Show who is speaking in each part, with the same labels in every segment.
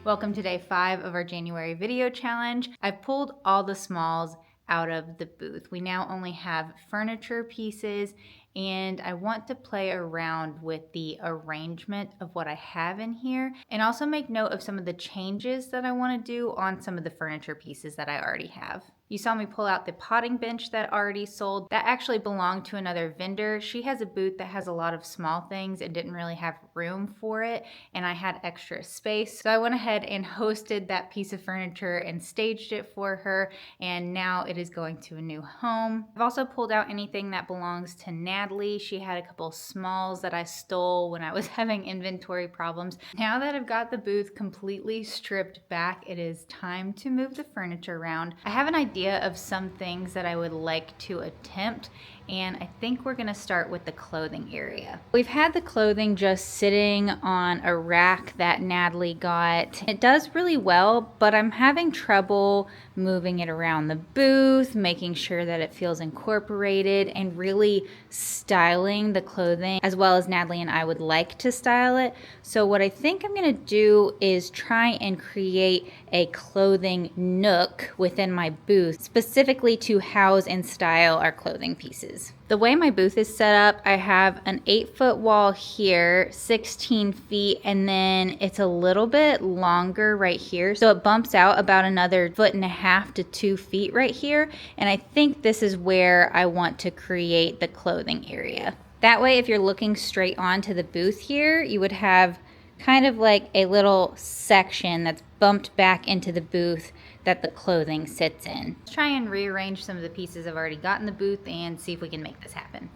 Speaker 1: Welcome to day 5 of our January video challenge. I've pulled all the smalls out of the booth. We now only have furniture pieces, and I want to play around with the arrangement of what I have in here and also make note of some of the changes that I want to do on some of the furniture pieces that I already have. You saw me pull out the potting bench that already sold. That actually belonged to another vendor. She has a booth that has a lot of small things and didn't really have room for it, and I had extra space. So I went ahead and hosted that piece of furniture and staged it for her, and now it is going to a new home. I've also pulled out anything that belongs to Natalie. She had a couple smalls that I stole when I was having inventory problems. Now that I've got the booth completely stripped back, it is time to move the furniture around. I have an idea of some things that I would like to attempt, and I think we're gonna start with the clothing area. We've had the clothing just sitting on a rack that Natalie got. It does really well, but I'm having trouble moving it around the booth, making sure that it feels incorporated, and really styling the clothing as well as Natalie and I would like to style it. So what I think I'm gonna do is try and create a clothing nook within my booth, specifically to house and style our clothing pieces. The way my booth is set up, I have an 8-foot wall here, 16 feet, and then it's a little bit longer right here. So it bumps out about another 1.5 to 2 feet right here. And I think this is where I want to create the clothing area. That way, if you're looking straight onto the booth here, you would have kind of like a little section that's bumped back into the booth that the clothing sits in. Let's try and rearrange some of the pieces I've already got in the booth and see if we can make this happen.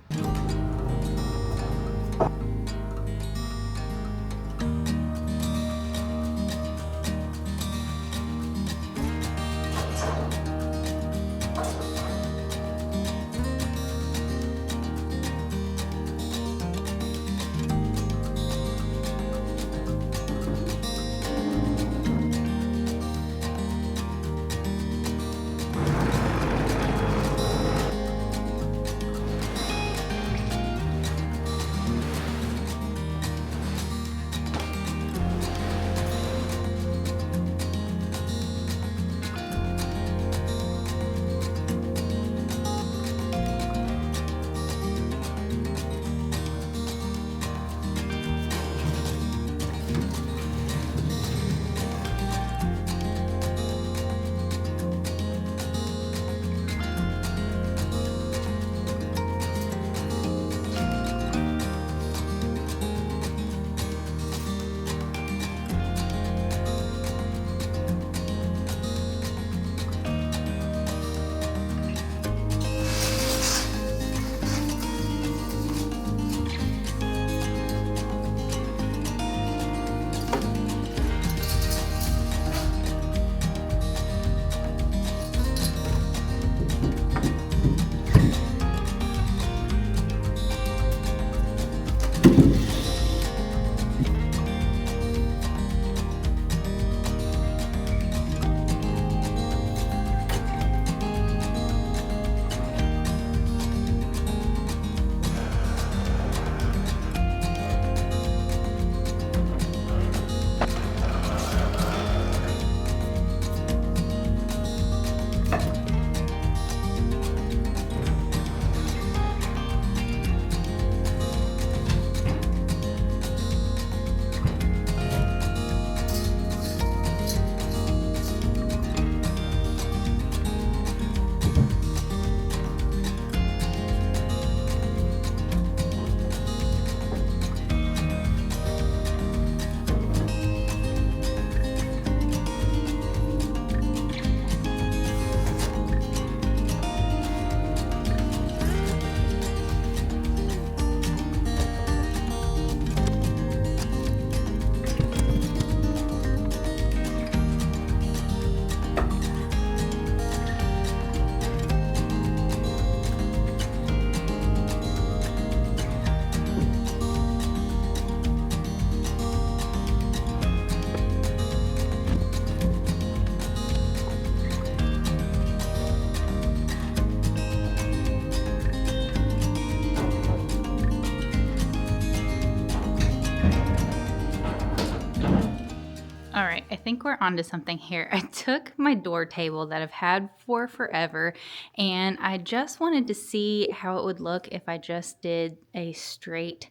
Speaker 1: All right, I think we're onto something here. I took my door table that I've had for forever, and I just wanted to see how it would look if I just did a straight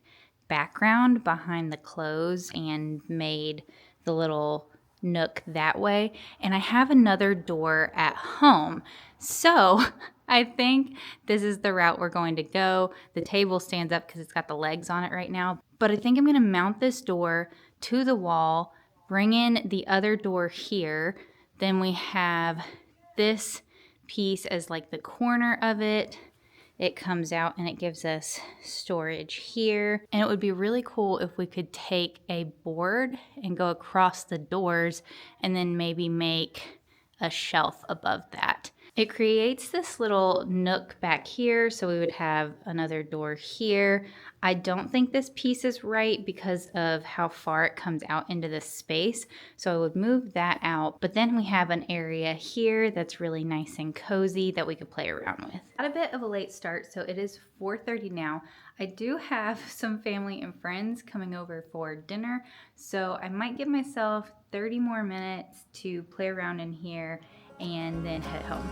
Speaker 1: background behind the clothes and made the little nook that way. And I have another door at home. So I think this is the route we're going to go. The table stands up because it's got the legs on it right now. But I think I'm going to mount this door to the wall, bring in the other door here. Then we have this piece as like the corner of it. It comes out and it gives us storage here. And it would be really cool if we could take a board and go across the doors and then maybe make a shelf above that. It creates this little nook back here, so we would have another door here. I don't think this piece is right because of how far it comes out into this space, so I would move that out. But then we have an area here that's really nice and cozy that we could play around with. Got a bit of a late start, so it is 4:30 now. I do have some family and friends coming over for dinner, so I might give myself 30 more minutes to play around in here and then head home.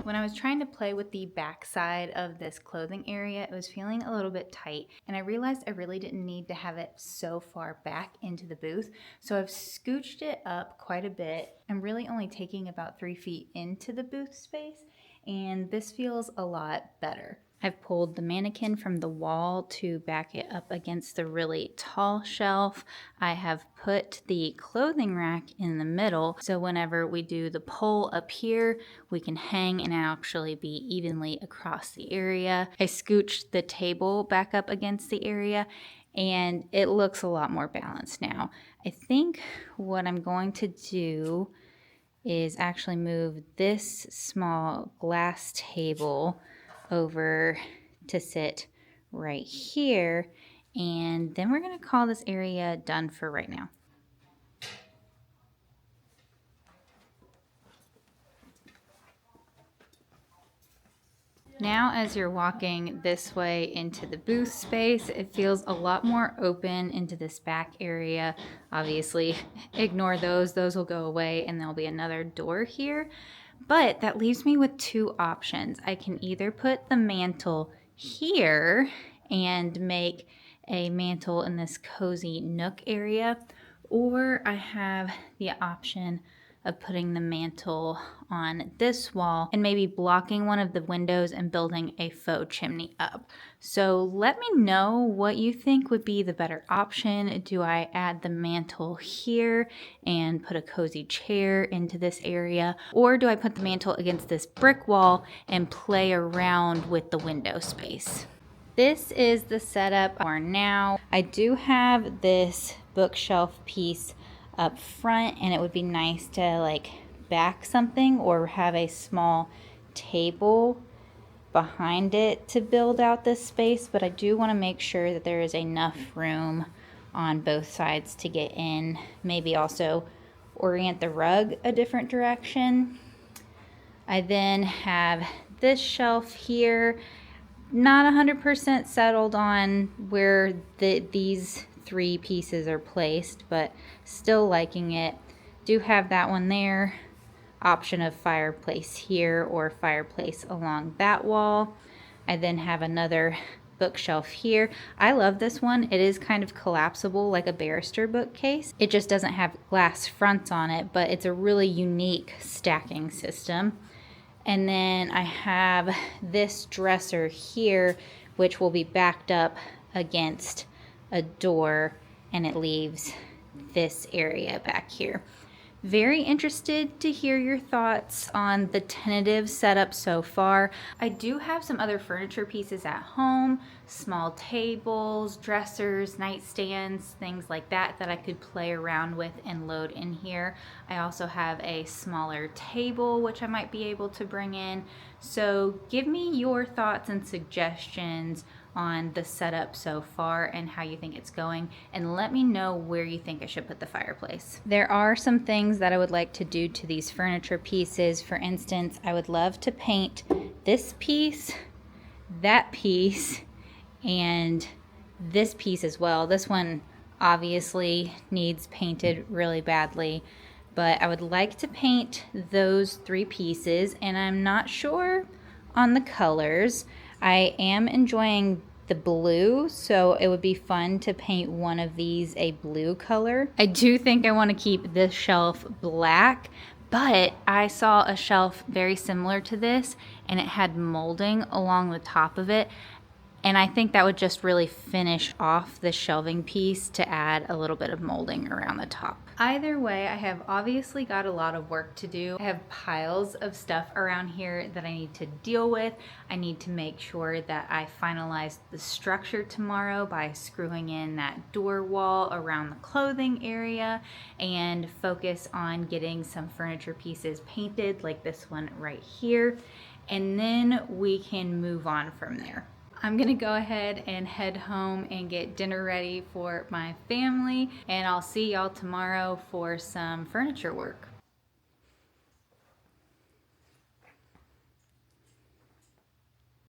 Speaker 1: When I was trying to play with the back side of this clothing area, it was feeling a little bit tight, and I realized I really didn't need to have it so far back into the booth, so I've scooched it up quite a bit. I'm really only taking about 3 feet into the booth space, and this feels a lot better. I've pulled the mannequin from the wall to back it up against the really tall shelf. I have put the clothing rack in the middle, so whenever we do the pole up here, we can hang and actually be evenly across the area. I scooched the table back up against the area, and it looks a lot more balanced now. I think what I'm going to do is actually move this small glass table over to sit right here, and then we're going to call this area done for right now. Now as you're walking this way into the booth space, it feels a lot more open into this back area. Obviously, ignore those will go away and there'll be another door here. But that leaves me with 2 options. I can either put the mantle here and make a mantle in this cozy nook area, or I have the option of putting the mantle on this wall and maybe blocking one of the windows and building a faux chimney up. So let me know what you think would be the better option. Do I add the mantle here and put a cozy chair into this area, or do I put the mantle against this brick wall and play around with the window space? This is the setup for now. I do have this bookshelf piece up front, and it would be nice to like back something or have a small table behind it to build out this space, but I do want to make sure that there is enough room on both sides to get in. Maybe also orient the rug a different direction. I then have this shelf here, not 100% settled on where these 3 pieces are placed, but still liking it. Do have that one there. Option of fireplace here or fireplace along that wall. I then have another bookshelf here. I love this one. It is kind of collapsible like a barrister bookcase. It just doesn't have glass fronts on it, but it's a really unique stacking system. And then I have this dresser here, which will be backed up against a door and it leaves this area back here. Very interested to hear your thoughts on the tentative setup so far. I do have some other furniture pieces at home, small tables, dressers, nightstands, things like that that I could play around with and load in here. I also have a smaller table which I might be able to bring in. So give me your thoughts and suggestions on the setup so far and how you think it's going, and let me know where you think I should put the fireplace. There are some things that I would like to do to these furniture pieces. For instance, I would love to paint this piece, that piece, and this piece as well. This one obviously needs painted really badly, but I would like to paint those 3 pieces, and I'm not sure on the colors. I am enjoying the blue, so it would be fun to paint one of these a blue color. I do think I want to keep this shelf black, but I saw a shelf very similar to this and it had molding along the top of it. And I think that would just really finish off the shelving piece to add a little bit of molding around the top. Either way, I have obviously got a lot of work to do. I have piles of stuff around here that I need to deal with. I need to make sure that I finalize the structure tomorrow by screwing in that door wall around the clothing area and focus on getting some furniture pieces painted like this one right here. And then we can move on from there. I'm gonna go ahead and head home and get dinner ready for my family, and I'll see y'all tomorrow for some furniture work.